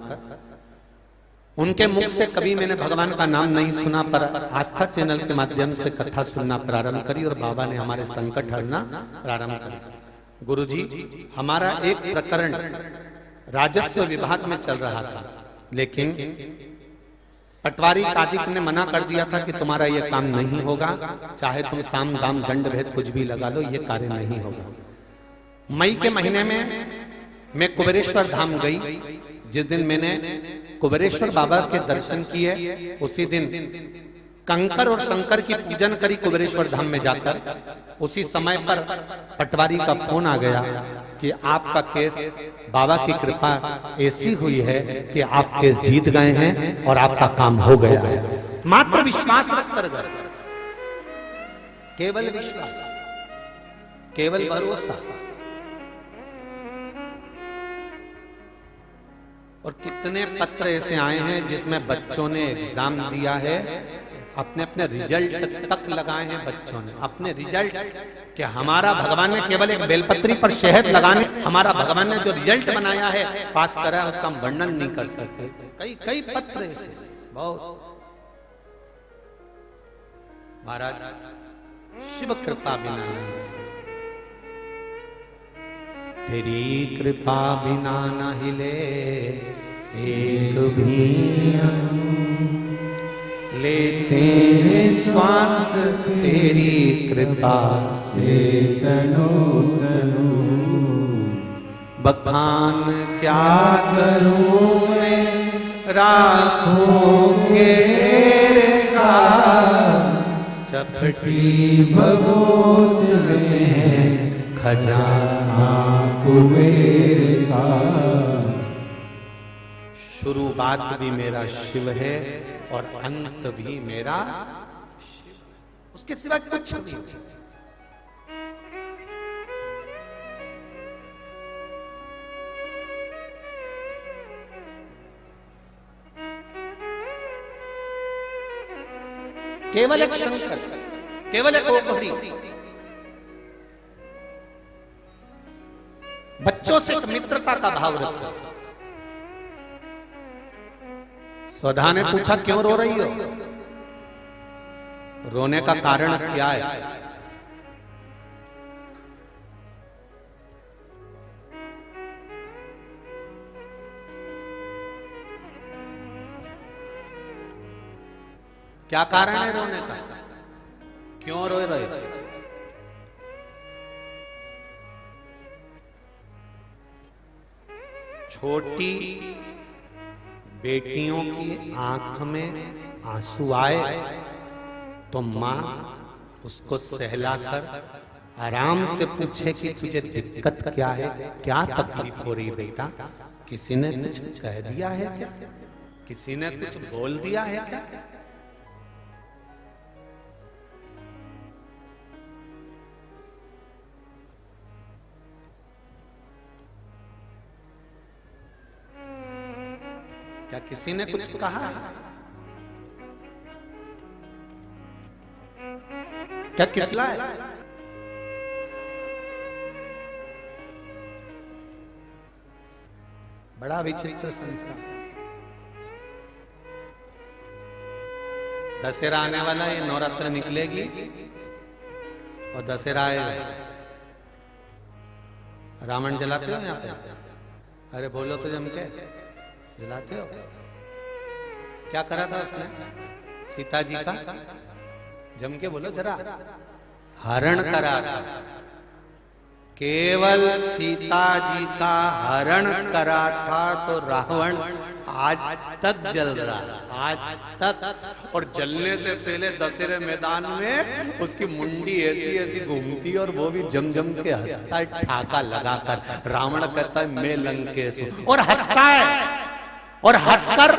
उनके मुख से कभी मैंने भगवान का नाम नहीं सुना, पर आस्था चैनल के माध्यम से कथा सुनना प्रारंभ करी और बाबा ने हमारे संकट हरना प्रारंभ करी। गुरुजी, हमारा एक प्रकरण राजस्व विभाग में चल रहा था, लेकिन पटवारी कादिक ने मना कर दिया था कि तुम्हारा यह काम नहीं होगा, चाहे तुम साम दाम दंड भेद कुछ भी लगा लो, ये कार्य नहीं होगा। मई के महीने में मैं कुबेरेश्वर धाम गई। जिस दिन मैंने कुबेरेश्वर बाबा के दर्शन किए, उसी दिन कंकर और शंकर की पूजन करी कुबेरेश्वर धाम में जाकर। उसी समय पर पटवारी का फोन आ गया कि आपका केस, बाबा की कृपा ऐसी हुई है कि आप केस जीत गए हैं और आपका काम हो गया है। मात्र विश्वास रख कर गए, केवल विश्वास, केवल भरोसा। और कितने पत्र ऐसे आए हैं जिसमें बच्चों ने एग्जाम दिया है, अपने अपने रिजल्ट तक लगाए हैं बच्चों ने, अपने रिजल्ट, कि हमारा भगवान ने केवल एक बेलपत्री पर शहद लगाने, हमारा भगवान ने जो रिजल्ट बनाया है, पास करा है, उसका हम वर्णन नहीं कर सकते। कई कई पत्र ऐसे बहुत। महाराज, शिव कृपा बिना नहीं हो सकती, तेरी कृपा बिना न हिले एक भी लेते हैं श्वास, तेरी कृपा से तनो तनो। बखान क्या करूं मैं राखों के का, चपटी भगोत में खजाना कुबेर का। शुरुआत भी मेरा शिव है और अंत भी मेरा शिव, उसके सिवा कुछ नहीं। केवल एक शंकर, केवल एक ओघड़ी। बच्चों से मित्रता का भाव रखो। स्वधा ने पूछा, क्यों रो रही हो? रोने का कारण क्या है? क्या कारण है रोने का? क्यों रो रहे हो? छोटी बेटियों की आंख में आंसू आए तो माँ उसको सहलाकर आराम से पूछे कि तुझे दिक्कत क्या है, क्या तकलीफ हो रही है बेटा? किसी ने कुछ कह दिया है क्या? किसी ने कुछ बोल दिया है क्या? क्या किसी ने कुछ कहा? क्या किसला है? बड़ा विचित्र संसार। दशहरा आने वाला, ये नवरात्र निकलेगी और दशहरा आएगा। रावण जलाते हो यहाँ पे? अरे बोलो तो जम के, जलाते हो? क्या करा था उसने सीता जी का? जम के बोलो जरा। हरण करा था। केवल सीता जी का हरण करा था तो रावण आज तक जल रहा है, आज तक। और जलने से पहले दशहरे मैदान में उसकी मुंडी ऐसी ऐसी घूमती और वो भी जम जम के हंसता है, ठाका लगाकर। रावण कहता है मैं लंकेश हूं, और हंसता है, और हंसकर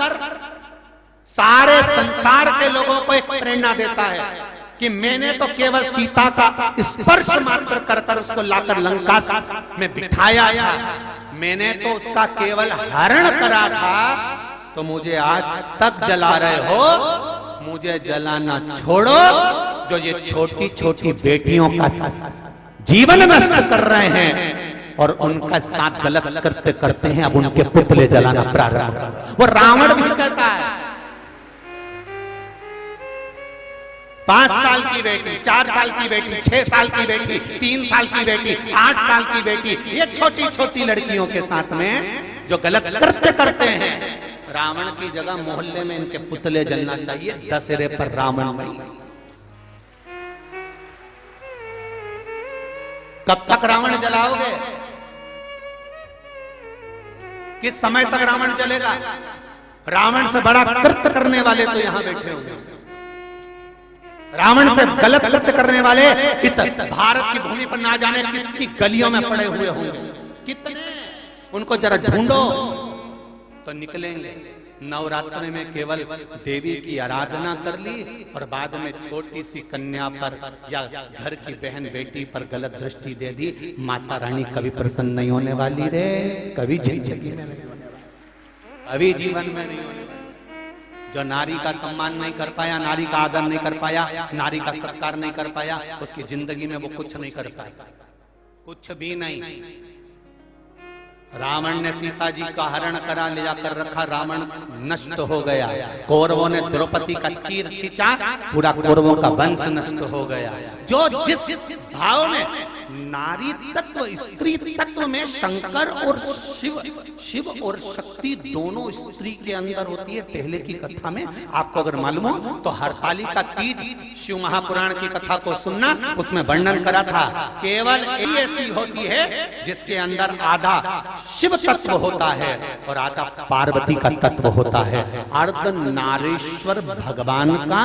सारे संसार के लोगों को एक प्रेरणा देता है कि मैंने तो केवल सीता का स्पर्श मात्र कर कर उसको लाकर लंका में बिठाया था, मैंने तो उसका केवल हरण करा था, तो मुझे आज तक जला रहे हो, मुझे जलाना छोड़ो। जो ये छोटी छोटी बेटियों का जीवन नष्ट कर रहे हैं और उनका साथ गलत करते करते हैं, अब उनके पुतले जलाना प्रारंभ करो। वो रावण भी कहता है 5 साल की बेटी, 4 साल की बेटी, 6 साल की बेटी, 3 साल की बेटी, 8 साल की बेटी, ये छोटी छोटी लड़कियों के साथ में जो गलत करते करते हैं, रावण की जगह मोहल्ले में इनके पुतले जलना चाहिए, दशहरे पर रावण नहीं। कब तक रावण जलाओगे? किस समय तक रावण चलेगा? रावण से बड़ा कृत्य करने वाले तो यहां बैठे होंगे, रावण से गलत कृत्य करने वाले इस भारत की भूमि पर ना जाने कितनी गलियों में पड़े हुए होंगे, कितने, उनको जरा ढूंढो तो निकलेंगे। नवरात्र में केवल देवी की आराधना कर ली और बाद में छोटी सी कन्या पर या घर की बहन बेटी पर गलत दृष्टि दे दी, माता रानी कभी प्रसन्न नहीं होने वाली रे, कभी जिंदगी में नहीं होने वाली, कभी जीवन में नहीं होने वाली। जो नारी का सम्मान नहीं कर पाया, नारी का आदर नहीं कर पाया, नारी का सत्कार नहीं कर पाया, उसकी जिंदगी में वो कुछ नहीं कर पाया, कुछ भी नहीं। रावण ने सीता जी का हरण करा, ले जाकर रखा, रावण नष्ट हो गया। कौरवों ने द्रौपदी का चीर खींचा, पूरा कौरवों का वंश नष्ट हो गया। जो जिस भाव में नारी तत्व स्त्री तत्व में शंकर और शिव और शक्ति दोनों स्त्री के अंदर होती है। पहले की कथा में आपको अगर मालूम हो तो हरतालिका तीज शिव महापुराण की कथा को सुनना, उसमें वर्णन करा था। केवल ऐसी होती है जिसके अंदर आधा शिव तत्व होता है और आधा पार्वती का तत्व होता है। अर्ध नारेश्वर भगवान का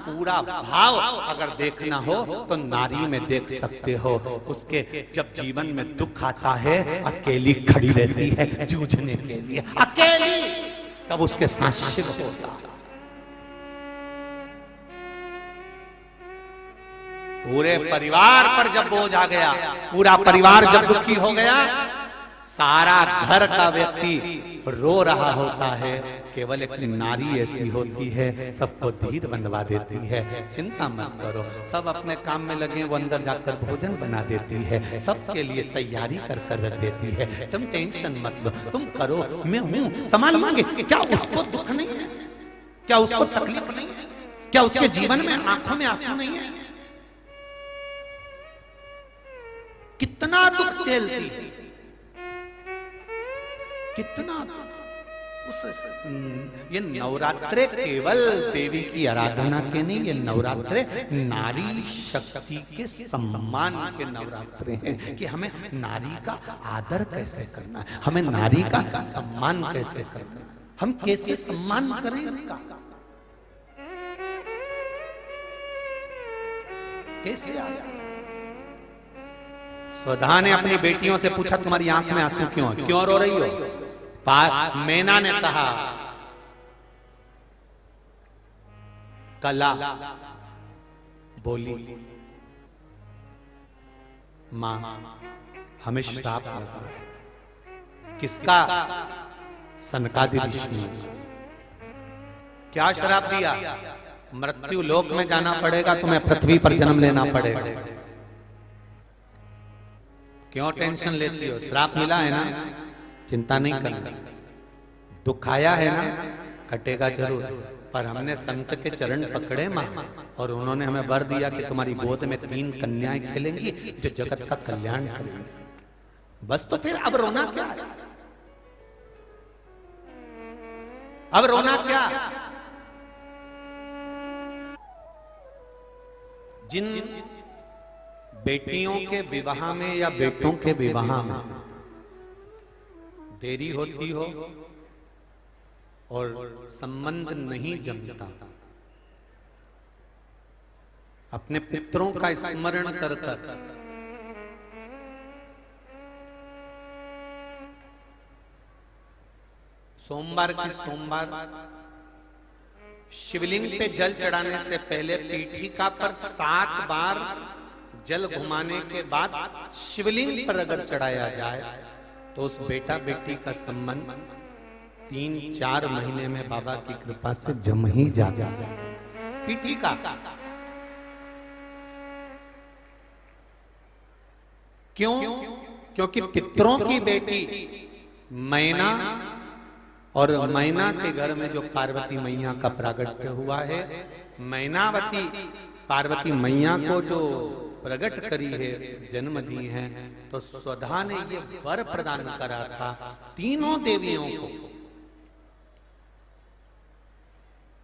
पूरा भाव अगर देखना हो तो नारी में देख सकते हो। उसके जब जीवन में दुख आता है, अकेली खड़ी रहती है जूझने के लिए, अकेली, तब उसके साथ शिव होता। पूरे परिवार पर जब बोझ आ गया, पूरा परिवार जब दुखी हो गया, सारा घर का व्यक्ति रो रहा होता है, केवल एक नारी ऐसी होती है सबको धीर बंधवा देती है। चिंता मत करो, सब अपने काम में लगे, वो अंदर जाकर भोजन बना देती है, सबके लिए तैयारी कर कर रख देती है। तुम टेंशन मत लो, तुम करो, मैं हूं, संभाल मांगे। क्या उसको दुख नहीं है? क्या उसको तकलीफ नहीं है? क्या उसके जीवन में आंखों में आंसू नहीं है? कितना दुख झेलती, कितना उस ये नवरात्रे केवल देवी की आराधना के नहीं, ये नवरात्रे नारी शक्ति के सम्मान के नवरात्रे हैं कि हमें नारी का आदर कैसे करना है, हमें नारी का सम्मान कैसे करना है, हम कैसे सम्मान करें उनका, कैसे। स्वधा ने अपनी बेटियों से पूछा तुम्हारी आंख में आंसू क्यों है, क्यों रो रही हो? मैना ने कहा कला बोली मां हमें श्राप लगा। किसका? सनकादि विष्णु। क्या श्राप दिया? मृत्यु लोक में जाना पड़ेगा, तुम्हें पृथ्वी पर जन्म लेना पड़ेगा। क्यों टेंशन लेती हो? श्राप मिला है ना, चिंता नहीं करना। दुख आया है ना, कटेगा जरूर, पर हमने संत के चरण पकड़े मां, और उन्होंने हमें वर दिया कि तुम्हारी गोद में 3 कन्याएं खेलेंगी जो जगत का कल्याण करेंगी। बस तो फिर अब रोना क्या है? अब रोना क्या? जिन बेटियों के विवाह में या बेटों के विवाह में देरी होती हो और संबंध नहीं जमता, अपने पितरों का स्मरण कर कर सोमवार की सोमवार शिवलिंग पे जल चढ़ाने से पहले पीठिका पर 7 बार जल घुमाने के बाद शिवलिंग पर अगर चढ़ाया जाए तो उस बेटा बेटी का संबंध 3-4 महीने में बाबा की कृपा से जम ही जाता है। पीठिका क्यों? क्योंकि पितरों की बेटी मैना और मैना के घर में जो पार्वती मैया का प्रागट्य हुआ है, मैनावती पार्वती मैया को जो प्रकट करी है, जन्म दी है, तो स्वधा ने ये वर प्रदान करा था तीनों देवियों को,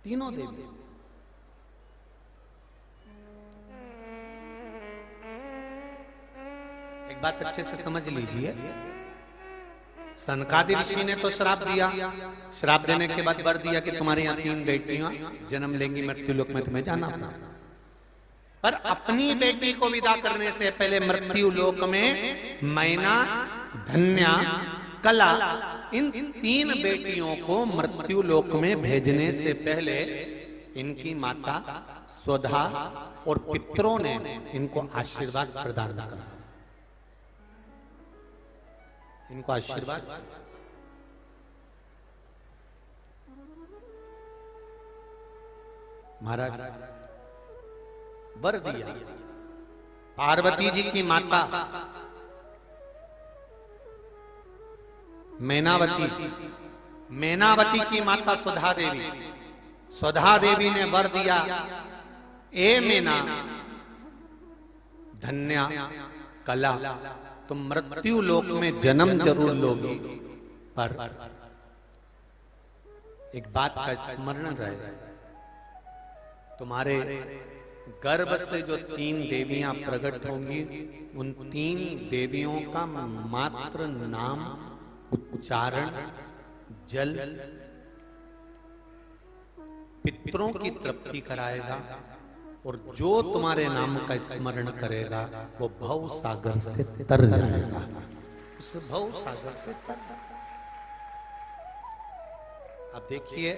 तीनों देवियों। एक बात अच्छे से समझ लीजिए, सनकादि ऋषि ने तो श्राप दिया, श्राप देने के बाद वर दिया कि तुम्हारे यहाँ 3 बेटियां जन्म लेंगी, मृत्युलोक में तुम्हें जाना पड़ा। पर अपनी बेटी को विदा करने से पहले मृत्युलोक में मैना, धन्या, कला, इन 3 बेटियों को मृत्युलोक में भेजने से पहले इनकी माता स्वधा और पितरों ने इनको आशीर्वाद प्रदान करा, इनको आशीर्वाद। महाराज वर दिया। पार्वती जी की माता मैनावती, मैनावती की माता सुधा देवी, सुधा देवी ने वर दिया, ए मैना, धन्या, कला, तुम मृत्यु लोक में जन्म जरूर लोगी, पर एक बात का स्मरण रहे, तुम्हारे गर्भ से जो 3 देवियां प्रकट होंगी, उन 3 देवियों का मात्र नाम उच्चारण जल पितरों की तृप्ति कराएगा, और जो तुम्हारे नाम का स्मरण करेगा वो भव सागर से तर जाएगा, उस भव सागर से तर। अब देखिए,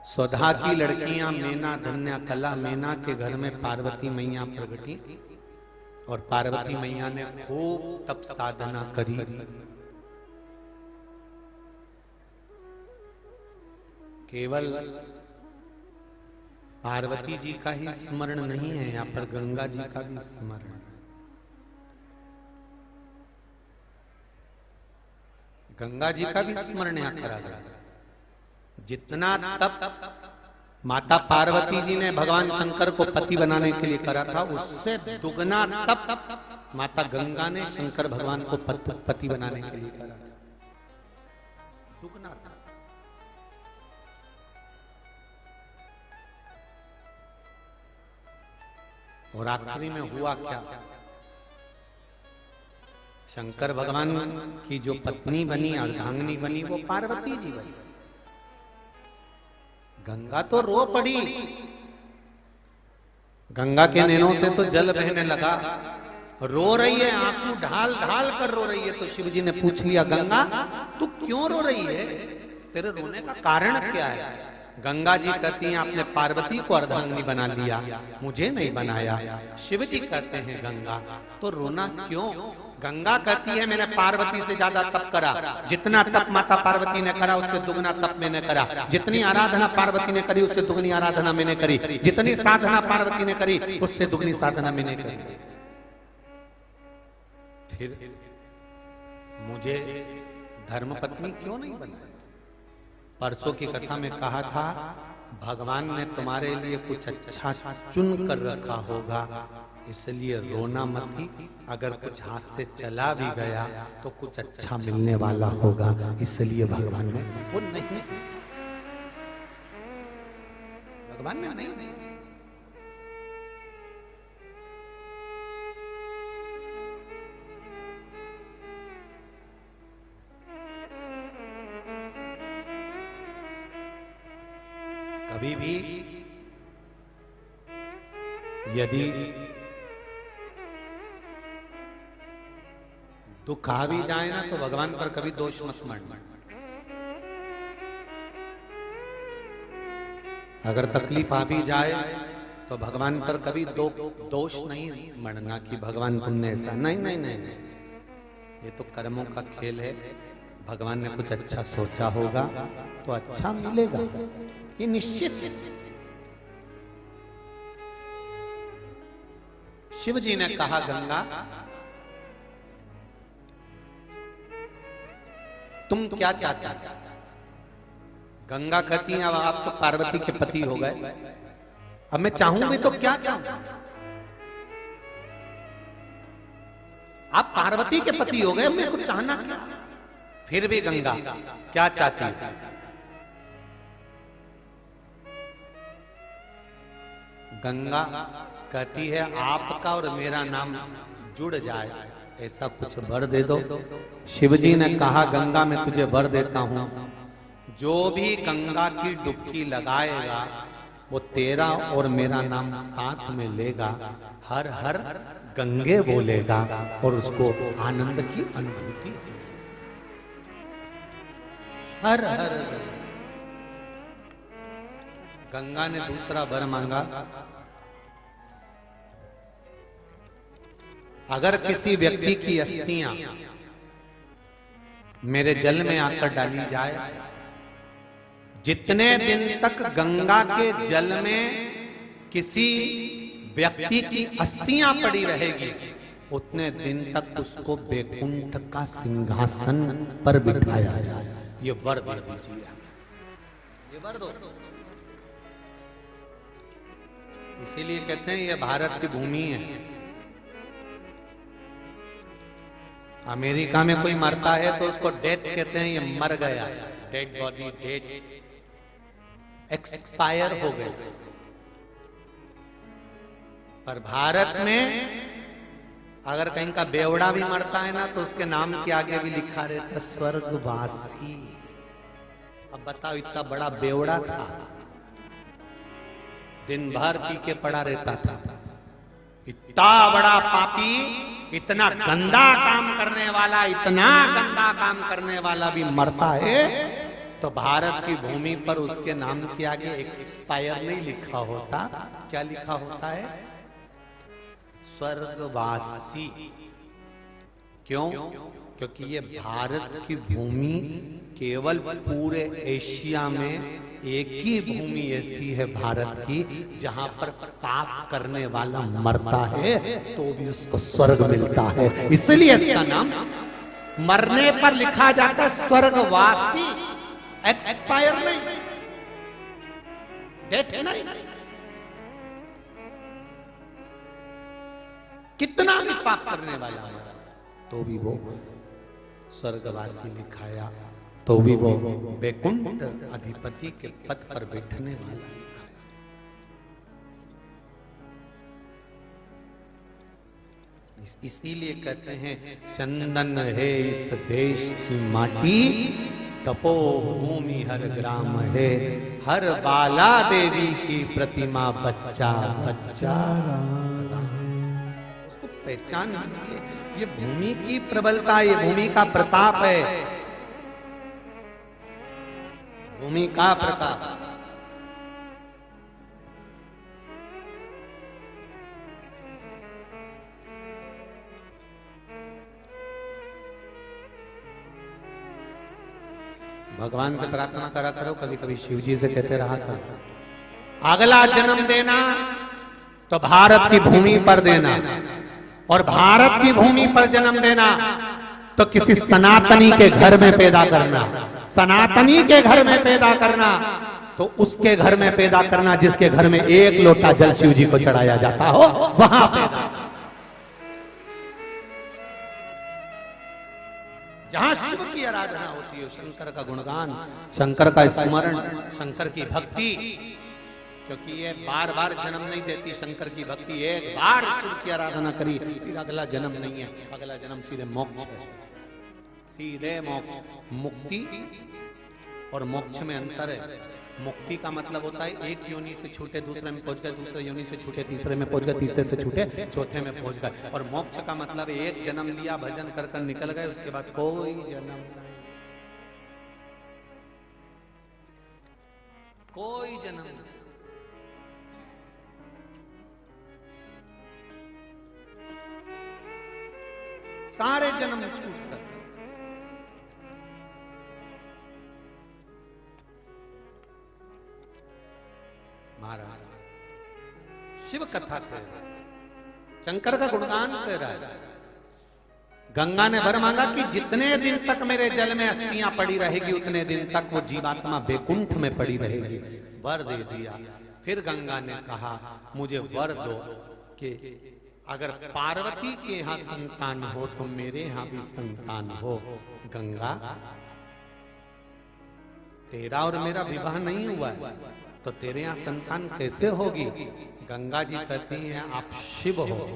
स्वधा की लड़कियां मैना, धन्या, कला, मैना के घर में पार्वती मैया प्रगटी, और पार्वती मैया ने खूब तप साधना करी, केवल पार्वती जी का ही स्मरण नहीं है, यहाँ पर गंगा जी का भी स्मरण है। गंगा जी का भी स्मरण यहाँ करा गया। जितना तप माता पार्वती जी ने भगवान शंकर को पति बनाने के लिए करा था, उससे दुगना तप माता गंगा ने शंकर भगवान को पति बनाने के लिए करा था, दुगना तप। और आखिरी में हुआ क्या? शंकर भगवान की जो पत्नी बनी, अर्धांगिनी बनी, वो पार्वती जी बनी। गंगा तो रो पड़ी, गंगा के नैनों से तो जल बहने लगा, रो रही है, आंसू ढाल ढाल कर रो रही है। तो शिव जी ने पूछ लिया, गंगा तू क्यों रो रही है, तेरे रोने का कारण क्या है? गंगा जी कहती हैं, आपने पार्वती को अर्धांगिनी बना लिया, मुझे नहीं बनाया। शिव जी कहते हैं, गंगा तो रोना क्यों? गंगा कहती है, मैंने पार्वती से ज्यादा तप करा, जितना तप माता पार्वती ने करा उससे दुगना तप मैंने करा, जितनी आराधना पार्वती ने करी उससे दुगनी आराधना मैंने करी, जितनी साधना पार्वती ने करी उससे दुगनी साधना मैंने करी। फिर मुझे धर्मपत्नी क्यों नहीं बनाई? परसों की कथा में कहा था, भगवान ने तुम्हारे लिए कुछ अच्छा चुन कर रखा होगा, इसलिए रोना मत ही। अगर कुछ हाथ से चला भी गया तो कुछ अच्छा मिलने वाला होगा, इसलिए भगवान ने वो नहीं, भगवान ने नहीं। कभी भी यदि दुख आ भी जाए ना तो भगवान पर कभी दोष मत मढ़ना। अगर तकलीफ आ भी जाए तो भगवान पर कभी दोष नहीं मढ़ना कि भगवान तुमने ऐसा, नहीं नहीं नहीं नहीं, ये तो कर्मों का खेल है। भगवान ने कुछ अच्छा सोचा होगा तो अच्छा मिलेगा, ये निश्चित है। शिव जी ने कहा गंगा तुम क्या चाहते हो? गंगा कहती है अब आप तो पार्वती के पति हो गए, अब मैं चाहूंगी तो क्या चाहूं? आप पार्वती के पति हो गए, मैं कुछ चाहना क्या? फिर भी गंगा क्या चाहती है? गंगा कहती है आपका और मेरा नाम जुड़ जाए, ऐसा कुछ वर दे दो। शिवजी ने कहा गंगा मैं तुझे वर देता हूं, जो भी गंगा की डुबकी लगाएगा वो तेरा और मेरा नाम साथ में लेगा, हर हर गंगे बोलेगा और उसको आनंद की अनुभूति। हर हर गंगा ने दूसरा वर मांगा, अगर किसी व्यक्ति की अस्थियां मेरे जल में आकर डाली जाए, जितने दिन तक गंगा के जल में किसी व्यक्ति की अस्थियां पड़ी रहेगी उतने दिन तक उसको बैकुंठ का सिंहासन पर बिठाया जाए। ये वर दे दीजिए, ये वर दो। इसीलिए कहते हैं ये भारत की भूमि है। अमेरिका में कोई मरता है तो उसको डेथ कहते हैं, ये मर गया, डेड बॉडी, डेड एक्सपायर हो गए। पर भारत में अगर कहीं का बेवड़ा भी मरता है ना तो उसके नाम के आगे भी लिखा रहता स्वर्गवासी। अब बताओ इतना बड़ा बेवड़ा था, दिन भर पी के पड़ा रहता था, इतना बड़ा पापी, इतना गंदा काम करने वाला, इतना गंदा काम करने वाला भी मरता है तो भारत की भूमि पर उसके नाम के आगे एक्सपायर नहीं लिखा होता, क्या लिखा होता है? स्वर्गवासी। क्यों? क्योंकि ये भारत की भूमि केवल पूरे एशिया में एक ही भूमि ऐसी है भारत की जहां पर पाप करने वाला मरता है तो भी उसको स्वर्ग मिलता है। इसलिए इसका नाम मरने पर लिखा जाता है स्वर्गवासी, एक्सपायर नहीं, डेथ नहीं। कितना भी पाप करने वाला मरा तो भी वो स्वर्गवासी लिखाया, तो भी वो बैकुंठ अधिपति के पद पर बैठने वाला लिखाया। इसीलिए कहते हैं चंदन है इस देश की माटी, तपोभूमि हर ग्राम है, हर बाला देवी की प्रतिमा बच्चा बच्चा। उसको पहचान लीजिए, ये भूमि की प्रबलता, ये भूमि का प्रताप है, भूमि का प्रताप। भगवान से प्रार्थना करा करो, कभी कभी शिव जी से कहते रहा करो, अगला जन्म देना तो भारत की भूमि पर देना, और भारत की भूमि पर जन्म देना तो किसी सनातनी के घर में पैदा करना, सनातनी के घर में पैदा करना तो उसके घर में पैदा करना जिसके घर में एक लोटा जल शिव जी को चढ़ाया जाता हो, वहां पैदा। जहां शिव की आराधना होती है, शंकर का गुणगान, शंकर का स्मरण, शंकर की भक्ति, क्योंकि ये बार बार जन्म नहीं देती शंकर की भक्ति। एक बार शिव की आराधना करी फिर अगला जन्म नहीं है, अगला जन्म सीधे मोक्ष है, सीधे मोक्ष। मुक्ति और मोक्ष में अंतर है। मुक्ति का मतलब होता है एक योनि से छूटे दूसरे में पहुंच गए, दूसरे योनि से छूटे तीसरे में पहुंच गए, तीसरे से छूटे चौथे में पहुंच गए। और मोक्ष का मतलब एक जन्म लिया, भजन कर कर निकल गए, उसके बाद कोई जन्म नहीं, कोई जन्म नहीं। सारे जन्म छूट कर महाराज शिव कथा कह रहा है, शंकर का गुणगान कह रहा है। गंगा ने वर मांगा कि जितने दिन तक मेरे जल में अस्थियां पड़ी रहेगी उतने दिन तक वो जीवात्मा बैकुंठ में पड़ी रहेगी। वर दे दिया। फिर गंगा ने कहा मुझे वर दो कि अगर पार्वती के यहाँ संतान हो तो मेरे यहाँ भी संतान हो। गंगा तेरा और मेरा विवाह नहीं हुआ है तो तेरे यहाँ संतान कैसे होगी? गंगा जी कहती हैं आप शिव हो,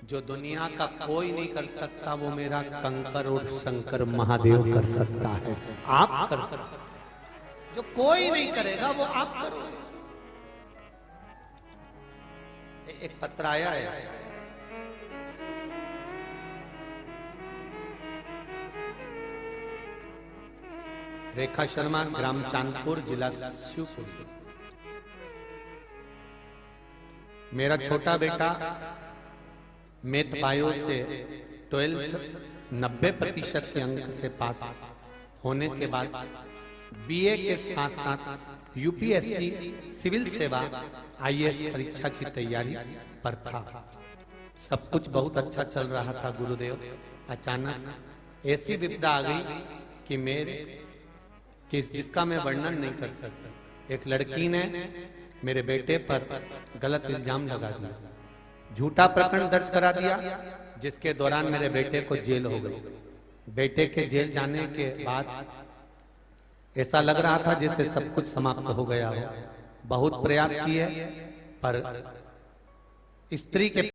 जो दुनिया का कोई नहीं कर सकता वो मेरा कंकर और शंकर महादेव कर सकता है। आप कर सकते, जो कोई नहीं करेगा वो आप करो। एक पत्र आया है, रेखा शर्मा, ग्राम चांदपुर, जिला शिवपुर। मेरा छोटा बेटा मैथ बायो से 12th 90% के अंक से पास होने के बाद बीए के साथ साथ यूपीएससी सिविल सेवा आईएएस परीक्षा की तैयारी पर था। सब कुछ बहुत अच्छा चल रहा था। गुरुदेव अचानक ऐसी विपदा आ गई कि जिसका मैं वर्णन नहीं कर सकता। एक लड़की ने मेरे बेटे पर गलत इल्जाम लगा दिया, झूठा प्रकरण दर्ज करा दिया, जिसके दौरान मेरे बेटे को जेल हो गई। बेटे के जेल जाने के बाद ऐसा लग रहा था जैसे सब कुछ समाप्त हो गया हो। बहुत प्रयास किए पर स्त्री के